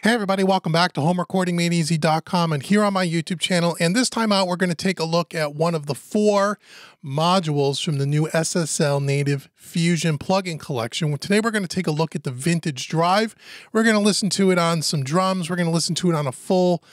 Hey everybody, welcome back to homerecordingmadeeasy.com and here on my YouTube channel. And this time out, we're going to take a look at one of the 4 modules from the new SSL Native Fusion plugin collection. Today, we're going to take a look at the vintage drive. We're going to listen to it on some drums. We're going to listen to it on a full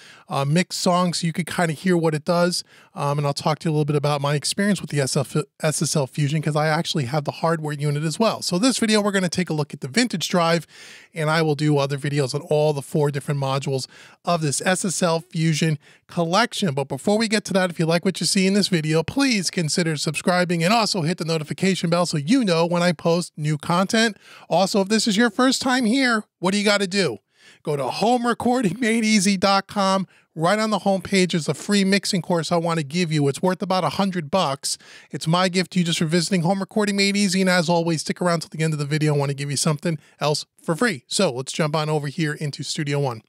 mixed song so you could kind of hear what it does. And I'll talk to you a little bit about my experience with the SSL Fusion because I actually have the hardware unit as well. So this video, we're going to take a look at the vintage drive, and I will do other videos on all the 4 different modules of this SSL Fusion collection. But before we get to that, if you like what you see in this video, please consider subscribing and also hit the notification bell so you know when I post new content. Also, if this is your first time here, what do you got to do? Go to homerecordingmadeeasy.com. Right on the homepage is a free mixing course I want to give you. It's worth about $100. It's my gift to you just for visiting Home Recording Made Easy. And as always, stick around till the end of the video. I want to give you something else for free. So let's jump on over here into Studio One.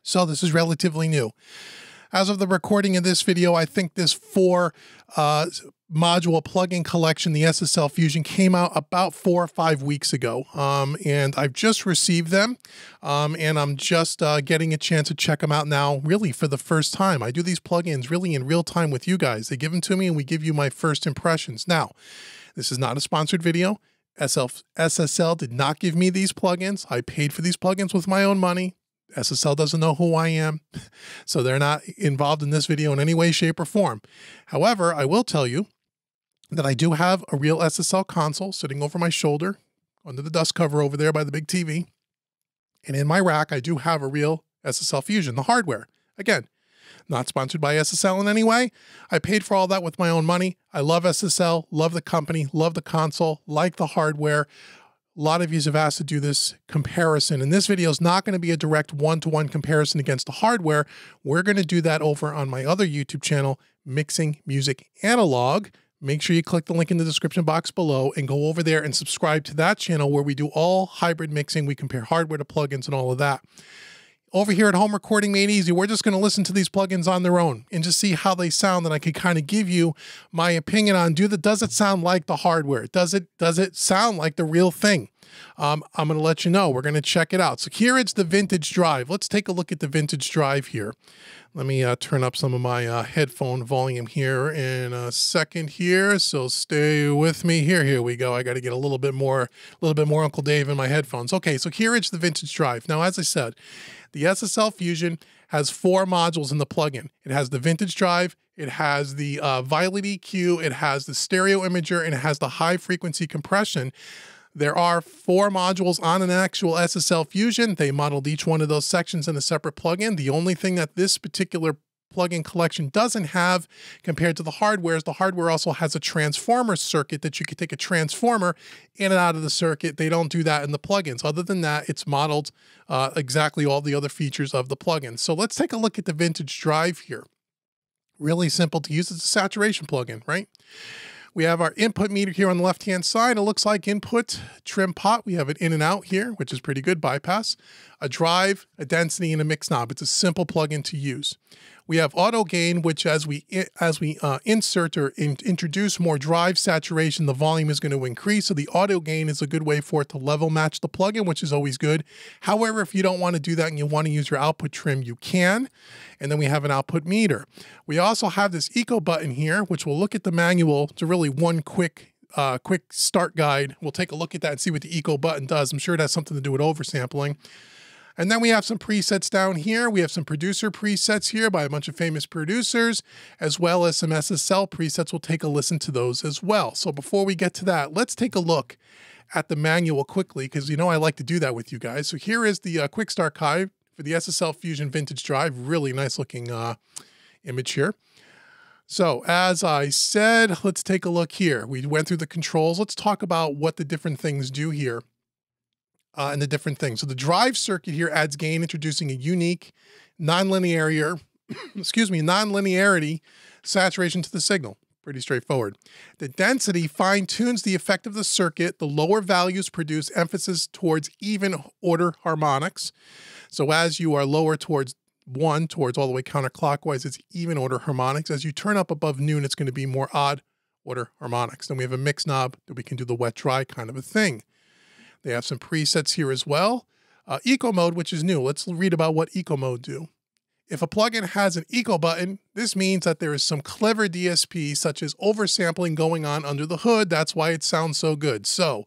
So this is relatively new. As of the recording of this video, I think this 4 module plugin collection, the SSL Fusion, came out about 4 or 5 weeks ago. And I've just received them and I'm just getting a chance to check them out now, really for the first time. I do these plugins really in real time with you guys. They give them to me and we give you my first impressions. Now, this is not a sponsored video. SSL did not give me these plugins. I paid for these plugins with my own money. SSL doesn't know who I am, so they're not involved in this video in any way, shape, or form. However, I will tell you that I do have a real SSL console sitting over my shoulder under the dust cover over there by the big TV. And in my rack, I do have a real SSL Fusion, the hardware. Again, not sponsored by SSL in any way. I paid for all that with my own money. I love SSL, love the company, love the console, like the hardware. A lot of you have asked to do this comparison, and this video is not going to be a direct one-to-one comparison against the hardware. We're going to do that over on my other YouTube channel, Mixing Music Analog. Make sure you click the link in the description box below and go over there and subscribe to that channel where we do all hybrid mixing. We compare hardware to plugins and all of that. Over here at Home Recording Made Easy, we're just going to listen to these plugins on their own and just see how they sound, and I could kind of give you my opinion on does it sound like the hardware? Does it sound like the real thing? I'm going to let you know. We're going to check it out. So here it's the vintage drive. Let's take a look at the vintage drive here. Let me turn up some of my headphone volume here in a second here. So stay with me here. Here we go. I got to get a little bit more Uncle Dave in my headphones. Okay, so here it's the vintage drive. Now, as I said, the SSL Fusion has 4 modules in the plugin. It has the vintage drive, it has the violet EQ, it has the stereo imager, and it has the high frequency compression. There are 4 modules on an actual SSL Fusion. They modeled each one of those sections in a separate plugin. The only thing that this particular plugin collection doesn't have compared to the hardware is the hardware also has a transformer circuit that you could take a transformer in and out of the circuit. They don't do that in the plugins. Other than that, it's modeled exactly all the other features of the plugin. So let's take a look at the vintage drive here. Really simple to use. It's a saturation plugin, right? We have our input meter here on the left-hand side. It looks like input, trim pot. We have it in and out here, which is pretty good, bypass. A drive, a density, and a mix knob. It's a simple plugin to use. We have auto gain, which as we insert or introduce more drive saturation, the volume is going to increase. So the auto gain is a good way for it to level match the plugin, which is always good. However, if you don't want to do that and you want to use your output trim, you can. And then we have an output meter. We also have this eco button here, which we'll look at the manual to really one quick start guide. We'll take a look at that and see what the eco button does. I'm sure it has something to do with oversampling. And then we have some presets down here. We have some producer presets here by a bunch of famous producers, as well as some SSL presets. We'll take a listen to those as well. So before we get to that, let's take a look at the manual quickly, because you know I like to do that with you guys. So here is the quick start guide for the SSL Fusion Vintage Drive. Really nice looking image here. So as I said, let's take a look here. We went through the controls. Let's talk about what the different things do here. And the different things. So the drive circuit here adds gain, introducing a unique nonlinearity saturation to the signal. Pretty straightforward. The density fine-tunes the effect of the circuit. The lower values produce emphasis towards even order harmonics. So as you are lower towards 1, towards all the way counterclockwise, it's even order harmonics. As you turn up above noon, it's going to be more odd order harmonics. Then we have a mix knob that we can do the wet-dry kind of a thing. They have some presets here as well. Eco mode, which is new. Let's read about what eco mode do. If a plugin has an eco button, this means that there is some clever DSP such as oversampling going on under the hood. That's why it sounds so good. So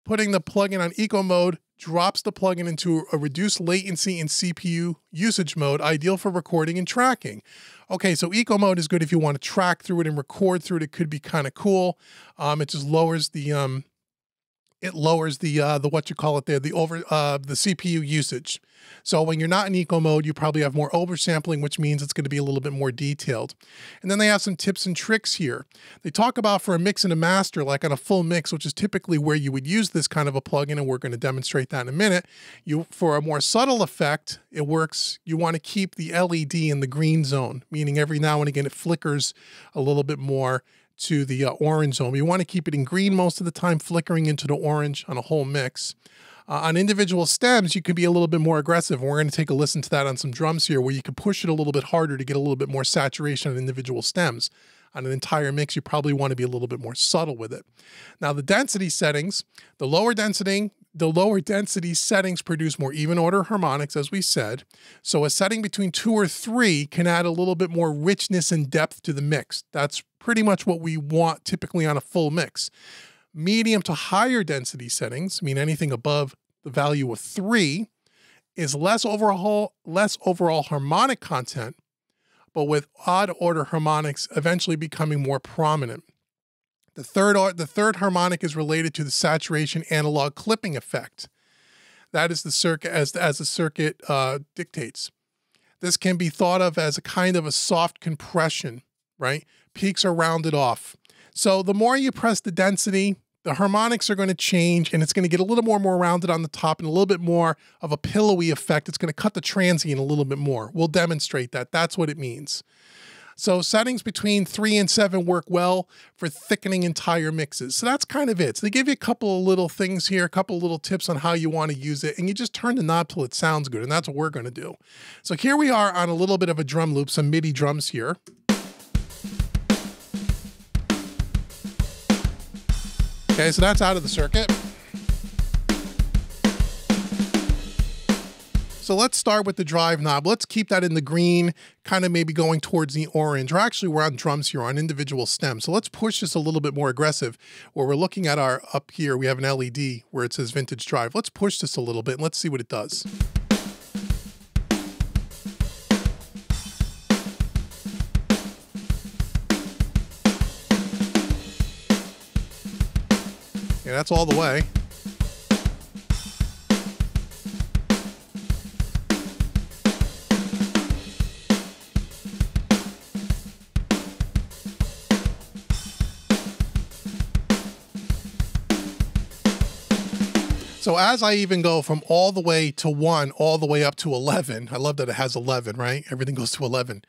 putting the plugin on eco mode drops the plugin into a reduced latency and CPU usage mode, ideal for recording and tracking. Okay, so eco mode is good if you want to track through it and record through it. It could be kind of cool. It just lowers the what you call it there, the CPU usage. So when you're not in eco mode, you probably have more oversampling, which means it's going to be a little bit more detailed. And then they have some tips and tricks here. They talk about for a mix and a master, like on a full mix, which is typically where you would use this kind of a plugin, and we're going to demonstrate that in a minute. For a more subtle effect, it works. You want to keep the LED in the green zone, meaning every now and again it flickers a little bit more to the orange zone. You want to keep it in green most of the time, flickering into the orange on a whole mix. On individual stems, you can be a little bit more aggressive. And we're going to take a listen to that on some drums here, where you can push it a little bit harder to get a little bit more saturation on individual stems. On an entire mix, you probably want to be a little bit more subtle with it. Now, the density settings, the lower density settings produce more even order harmonics, as we said. So a setting between 2 or 3 can add a little bit more richness and depth to the mix. That's pretty much what we want typically on a full mix. Medium to higher density settings, mean anything above the value of 3, is less overall harmonic content, but with odd order harmonics eventually becoming more prominent. The third harmonic is related to the saturation analog clipping effect. That is the circuit as the circuit dictates. This can be thought of as a kind of a soft compression, right? Peaks are rounded off. So the more you press the density, the harmonics are going to change, and it's going to get a little more rounded on the top and a little bit more of a pillowy effect. It's going to cut the transient a little bit more. We'll demonstrate that. That's what it means. So settings between 3 and 7 work well for thickening entire mixes. So that's kind of it. So they give you a couple of little things here, a couple of little tips on how you want to use it, and you just turn the knob till it sounds good, and that's what we're going to do. So here we are on a little bit of a drum loop, some MIDI drums here. Okay, so that's out of the circuit. So let's start with the drive knob. Let's keep that in the green, kind of maybe going towards the orange. Or actually, we're on drums here, on individual stems. So let's push this a little bit more aggressive. Where we're looking at our, up here, we have an LED where it says vintage drive. Let's push this a little bit and let's see what it does. Yeah, that's all the way. So as I even go from all the way to 1, all the way up to 11, I love that it has 11, right? Everything goes to 11.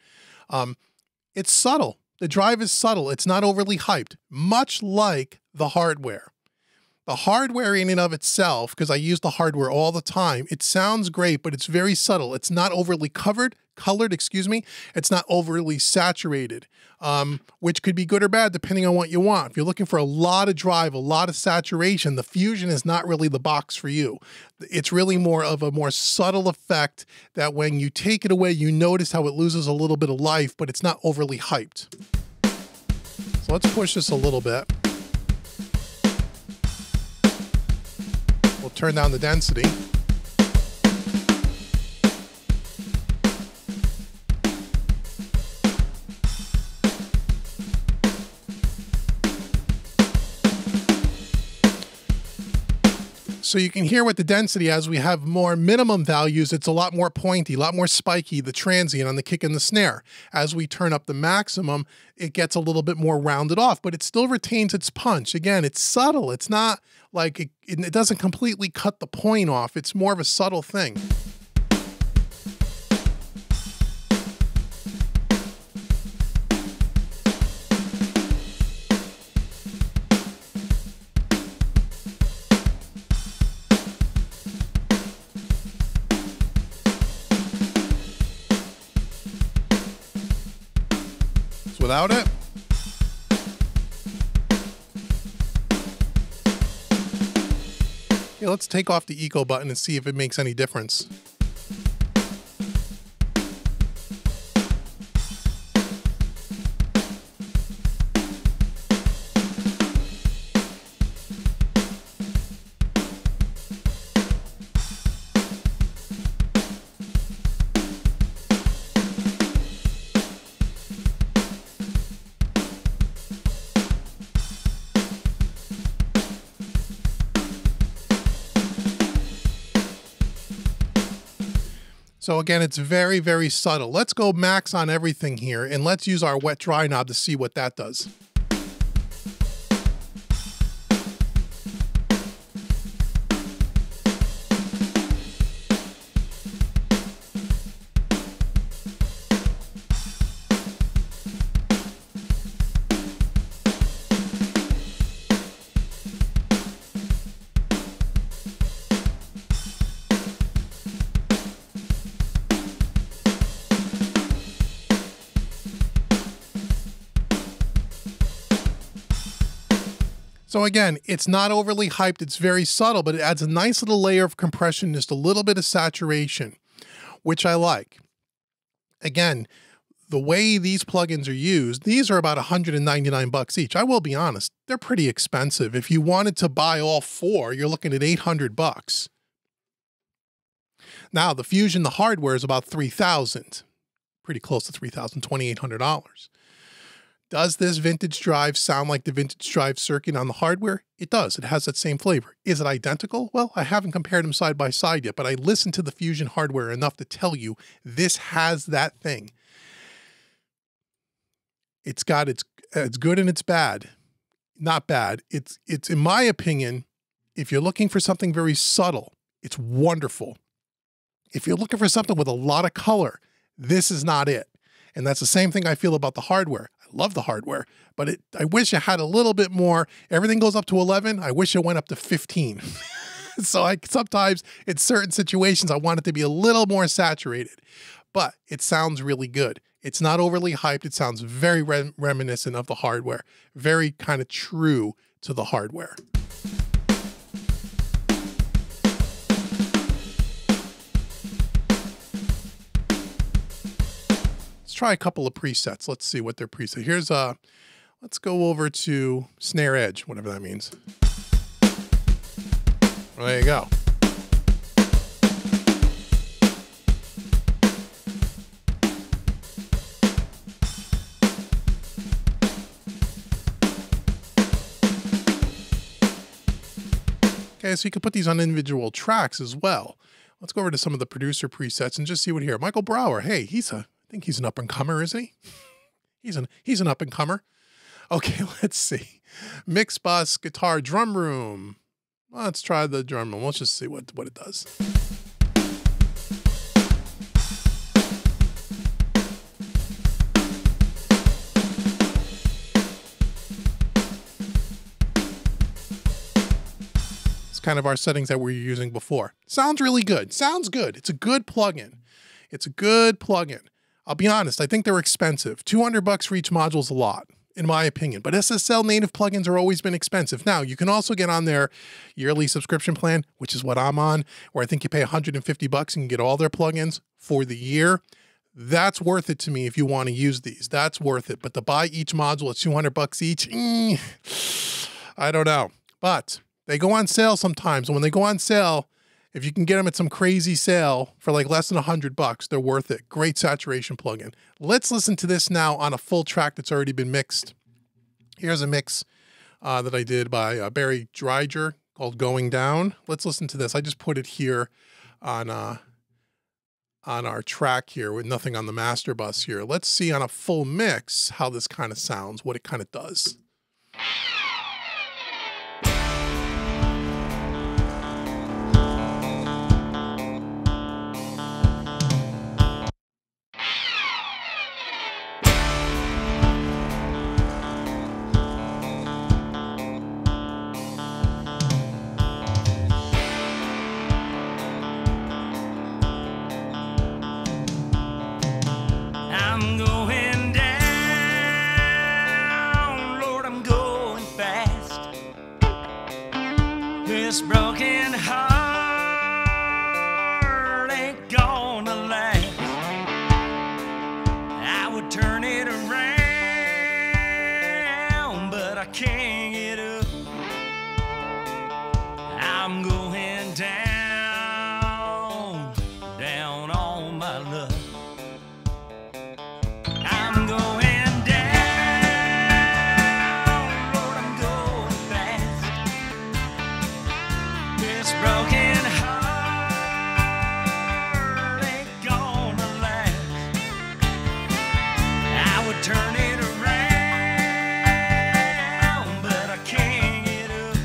It's subtle. The drive is subtle. It's not overly hyped, much like the hardware. The hardware in and of itself, because I use the hardware all the time, it sounds great, but it's very subtle. It's not overly colored, It's not overly saturated, which could be good or bad depending on what you want. If you're looking for a lot of drive, a lot of saturation, the Fusion is not really the box for you. It's really more of a more subtle effect that when you take it away, you notice how it loses a little bit of life, but it's not overly hyped. So let's push this a little bit. We'll turn down the density. So you can hear with the density, as we have more minimum values, it's a lot more pointy, a lot more spiky, the transient on the kick and the snare. As we turn up the maximum, it gets a little bit more rounded off, but it still retains its punch. Again, it's subtle. It's not like, it doesn't completely cut the point off. It's more of a subtle thing. Without it. Yeah, let's take off the eco button and see if it makes any difference. So again, it's very, very subtle. Let's go max on everything here, and let's use our wet dry knob to see what that does. So again, it's not overly hyped, it's very subtle, but it adds a nice little layer of compression, just a little bit of saturation, which I like. Again, the way these plugins are used, these are about 199 bucks each. I will be honest, they're pretty expensive. If you wanted to buy all four, you're looking at 800 bucks. Now, the Fusion, the hardware is about 3,000, pretty close to 3,000, $2,800. Does this vintage drive sound like the vintage drive circuit on the hardware? It does. It has that same flavor. Is it identical? Well, I haven't compared them side by side yet, but I listened to the Fusion hardware enough to tell you this has that thing. It's got it's good and it's bad. Not bad. It's in my opinion, if you're looking for something very subtle, it's wonderful. If you're looking for something with a lot of color, this is not it. And that's the same thing I feel about the hardware. I love the hardware, but I wish it had a little bit more. Everything goes up to 11. I wish it went up to 15. So sometimes in certain situations, I want it to be a little more saturated, but it sounds really good. It's not overly hyped. It sounds very reminiscent of the hardware, very kind of true to the hardware. Try a couple of presets. Let's see what they're preset. Here's let's go over to snare edge, whatever that means. Well, there you go. Okay, so you can put these on individual tracks as well. Let's go over to some of the producer presets and just see what here. Michael Brower, hey, I think he's an up-and-comer, isn't he? He's an up-and-comer. Okay, let's see. Mix, bus, guitar, drum room. Let's try the drum room. Let's just see what it does. It's kind of our settings that we were using before. Sounds really good. Sounds good. It's a good plugin. It's a good plugin. I'll be honest, I think they're expensive. 200 bucks for each module is a lot, in my opinion. But SSL native plugins are always been expensive. Now, you can also get on their yearly subscription plan, which is what I'm on, where I think you pay 150 bucks and you get all their plugins for the year. That's worth it to me if you want to use these. That's worth it. But to buy each module at 200 bucks each, I don't know. But they go on sale sometimes. And when they go on sale, if you can get them at some crazy sale for like less than 100 bucks, they're worth it. Great saturation plugin. Let's listen to this now on a full track that's already been mixed. Here's a mix that I did by Barry Dreiger called Going Down. Let's listen to this. I just put it here on our track here with nothing on the master bus here. Let's see on a full mix how this kind of sounds, what it kind of does. I'm going down, Lord. This broken heart ain't gonna last. I would turn it around, but I can't get up. I'm going down, down on my luck. I'm going down, Lord, I'm going fast. This broken heart ain't gonna last. I would turn it around, but I can't get up.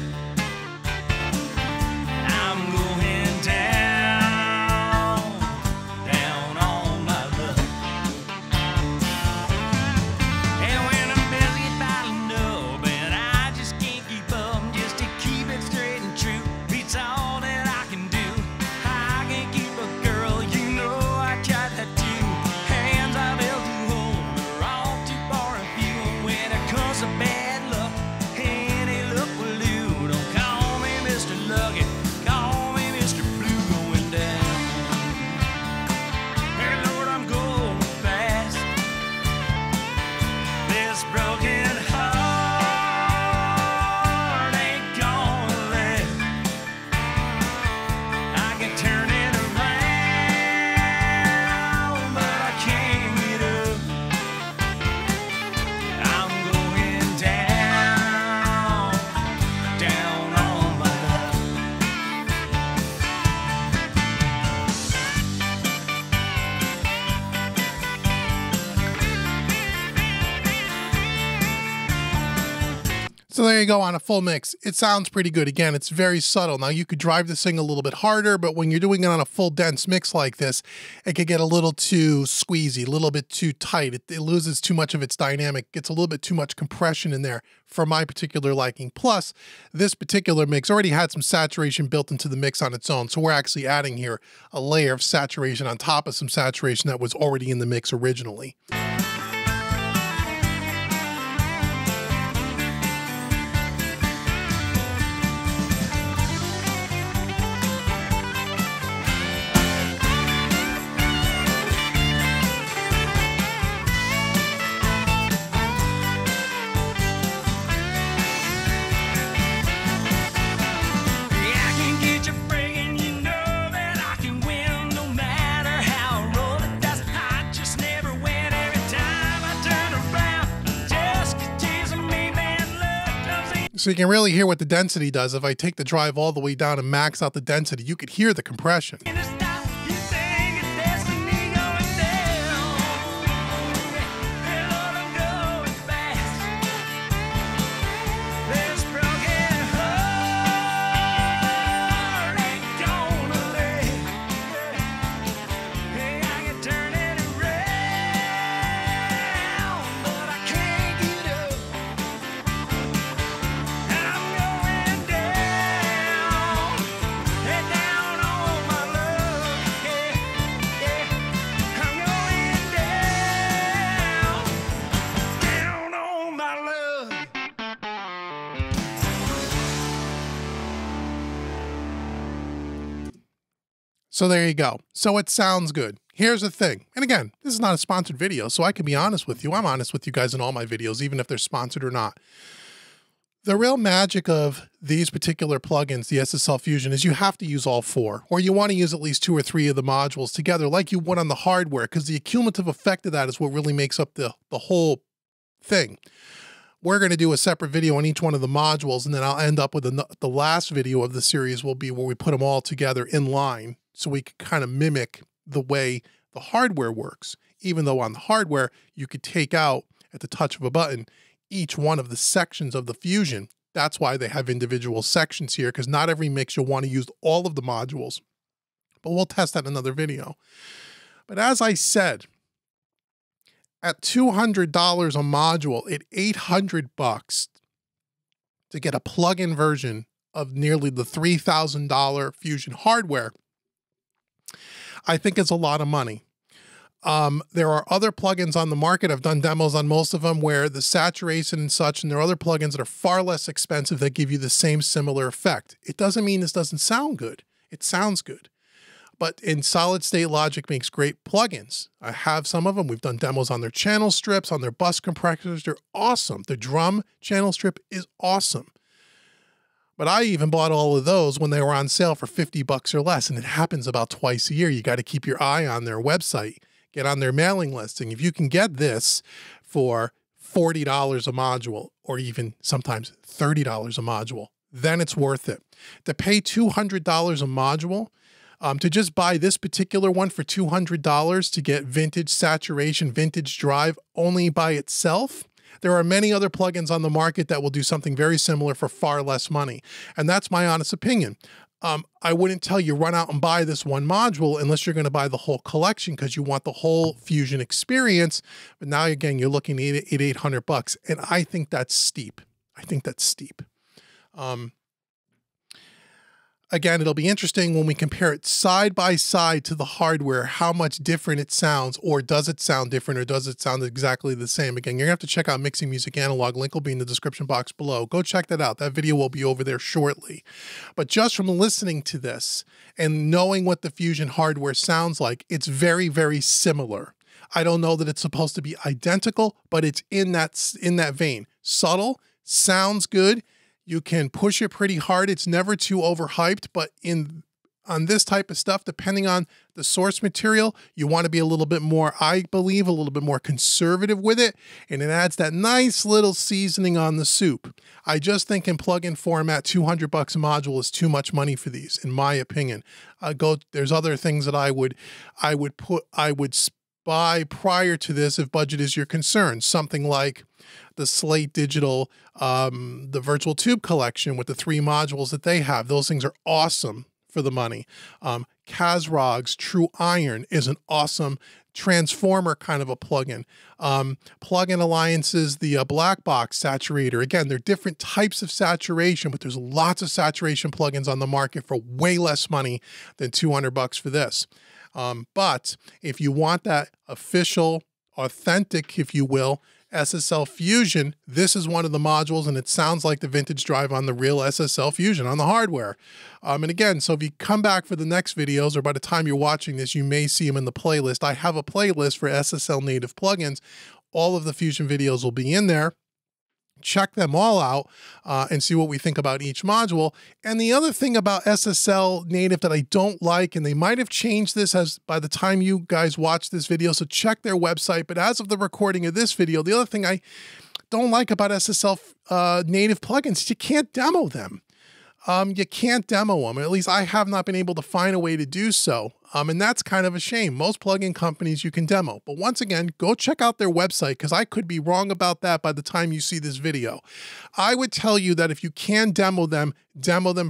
I'm going down, down on my luck. And when I'm busy battling up and I just can't keep up, just to keep it straight and true, beats all that I can do. I can't keep a girl, you know I tried that too. Hands I've held to hold are all too far and few. When it comes to bad luck, any luck will do. Don't call me Mr. Lucky, call me Mr. Blue. Going down, hey Lord, I'm going fast. This broken heart ain't gonna last. I can turn it around, but I can't get up. I'm going down, down on my luck. So there you go on a full mix. It sounds pretty good. Again, it's very subtle. Now you could drive this thing a little bit harder, but when you're doing it on a full dense mix like this, it could get a little too squeezy, a little bit too tight. It loses too much of its dynamic, gets a little bit too much compression in there for my particular liking. Plus, this particular mix already had some saturation built into the mix on its own. So we're actually adding here a layer of saturation on top of some saturation that was already in the mix originally. I can get you friggin', you know that I can win no matter how I roll the dice. I just never win every time I turn around. Just keep teasing me, man, luck doesn't. So you can really hear what the density does. If I take the drive all the way down and max out the density, you could hear the compression. Stop, you think it's destiny going down. Hey Lord, I'm going fast. This broken heart ain't gonna last. Hey, I can turn it around, but I can't get up. I'm going down, hey, down on my luck. Yeah, yeah. I'm going down, down on my luck. So there you go. So it sounds good. Here's the thing. And again, this is not a sponsored video, so I can be honest with you. I'm honest with you guys in all my videos, even if they're sponsored or not. The real magic of these particular plugins, the SSL Fusion, is you have to use all four, or you want to use at least 2 or 3 of the modules together like you would on the hardware, because the cumulative effect of that is what really makes up the whole thing. We're going to do a separate video on each one of the modules, and then I'll end up with the last video of the series will be where we put them all together in line so we can kind of mimic the way the hardware works. Even though on the hardware, you could take out at the touch of a button each one of the sections of the Fusion. That's why they have individual sections here, because not every mix you'll want to use all of the modules. But we'll test that in another video. But as I said, at $200 a module, at $800 to get a plug-in version of nearly the $3,000 Fusion hardware, I think it's a lot of money. There are other plugins on the market. I've done demos on most of them where the saturation and such, and there are other plugins that are far less expensive that give you the same similar effect. It doesn't mean this doesn't sound good. It sounds good. But in solid state, Logic makes great plugins. I have some of them. We've done demos on their channel strips, on their bus compressors. They're awesome. The drum channel strip is awesome. But I even bought all of those when they were on sale for 50 bucks or less. And it happens about twice a year. You got to keep your eye on their website, get on their mailing listing. If you can get this for $40 a module, or even sometimes $30 a module, then it's worth it. To pay $200 a module, to just buy this particular one for $200 to get vintage saturation, vintage drive only by itself, there are many other plugins on the market that will do something very similar for far less money. And that's my honest opinion. I wouldn't tell you run out and buy this one module unless you're going to buy the whole collection because you want the whole Fusion experience. But now again, you're looking at $800, and I think that's steep. I think that's steep. Again, it'll be interesting when we compare it side by side to the hardware, how much different it sounds, or does it sound different, or does it sound exactly the same? Again, you're gonna have to check out Mixing Music Analog. Link will be in the description box below. Go check that out. That video will be over there shortly. But just from listening to this and knowing what the Fusion hardware sounds like, it's very, very similar. I don't know that it's supposed to be identical, but it's in that vein. Subtle, sounds good. You can push it pretty hard. It's never too overhyped, but on this type of stuff, depending on the source material, you want to be a little bit more, I believe, a little bit more conservative with it, and it adds that nice little seasoning on the soup. I just think in plugin format, $200 a module is too much money for these, in my opinion. There's other things that I would buy prior to this if budget is your concern. Something like the Slate Digital, the Virtual Tube collection with the 3 modules that they have. Those things are awesome for the money. Kazrog's True Iron is an awesome transformer kind of a plugin. Plugin Alliance's the Black Box Saturator. Again, they're different types of saturation, but there's lots of saturation plugins on the market for way less money than $200 for this. But if you want that official, authentic, if you will, SSL Fusion, this is one of the modules, and it sounds like the vintage drive on the real SSL Fusion on the hardware. And again, so if you come back for the next videos, or by the time you're watching this, you may see them in the playlist. I have a playlist for SSL native plugins. All of the Fusion videos will be in there. Check them all out and see what we think about each module. And the other thing about SSL native that I don't like, and they might have changed this as by the time you guys watch this video, so check their website. But as of the recording of this video, the other thing I don't like about SSL native plugins is you can't demo them. You can't demo them. At least I have not been able to find a way to do so. And that's kind of a shame. Most plugin companies you can demo. But once again, go check out their website because I could be wrong about that by the time you see this video. I would tell you that if you can demo them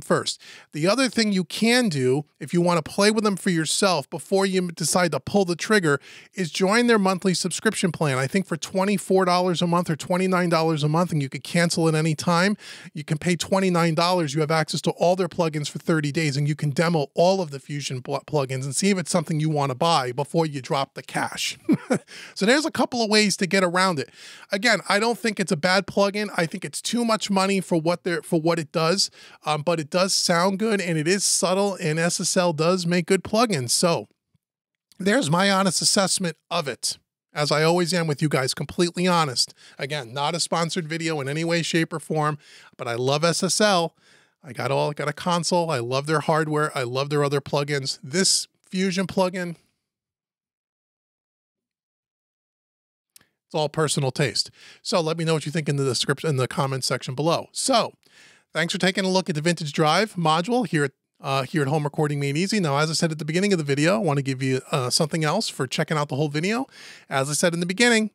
first. The other thing you can do, if you want to play with them for yourself before you decide to pull the trigger, is join their monthly subscription plan. I think for $24 a month or $29 a month, and you could cancel at any time. You can pay $29. You have access to all their plugins for 30 days, and you can demo all of the Fusion plugins and see if it's something you want to buy before you drop the cash. So there's a couple of ways to get around it. Again, I don't think it's a bad plugin. I think it's too much money for what it does. But it does sound good, and it is subtle, and SSL does make good plugins. So there's my honest assessment of it. As I always am with you guys, completely honest. Again, not a sponsored video in any way, shape, or form, but I love SSL. I got a console. I love their hardware. I love their other plugins. This Fusion plugin, it's all personal taste. So let me know what you think in the description, in the comments section below. So thanks for taking a look at the Vintage Drive module here at Home Recording Made Easy. Now, as I said at the beginning of the video, I want to give you something else for checking out the whole video. As I said in the beginning,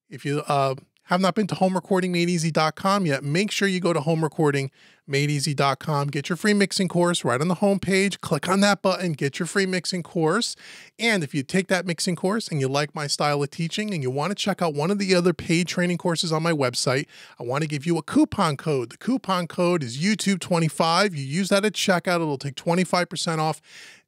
if you have not been to homerecordingmadeeasy.com yet, make sure you go to homerecordingmadeeasy.com. Get your free mixing course right on the home page. Click on that button, get your free mixing course. And if you take that mixing course and you like my style of teaching and you want to check out one of the other paid training courses on my website, I want to give you a coupon code. The coupon code is YouTube25. You use that at checkout, it'll take 25% off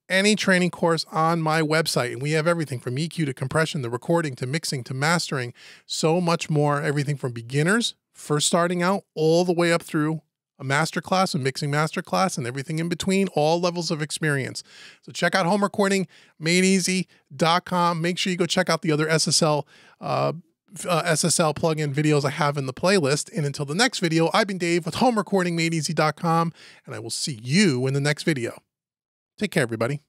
any training course on my website. And we have everything from EQ to compression, to recording, to mixing, to mastering, so much more. Everything from beginners, first starting out, all the way up through a masterclass, a mixing masterclass, and everything in between, all levels of experience. So check out homerecordingmadeeasy.com. Make sure you go check out the other SSL plugin videos I have in the playlist. And until the next video, I've been Dave with homerecordingmadeeasy.com, and I will see you in the next video. Take care, everybody.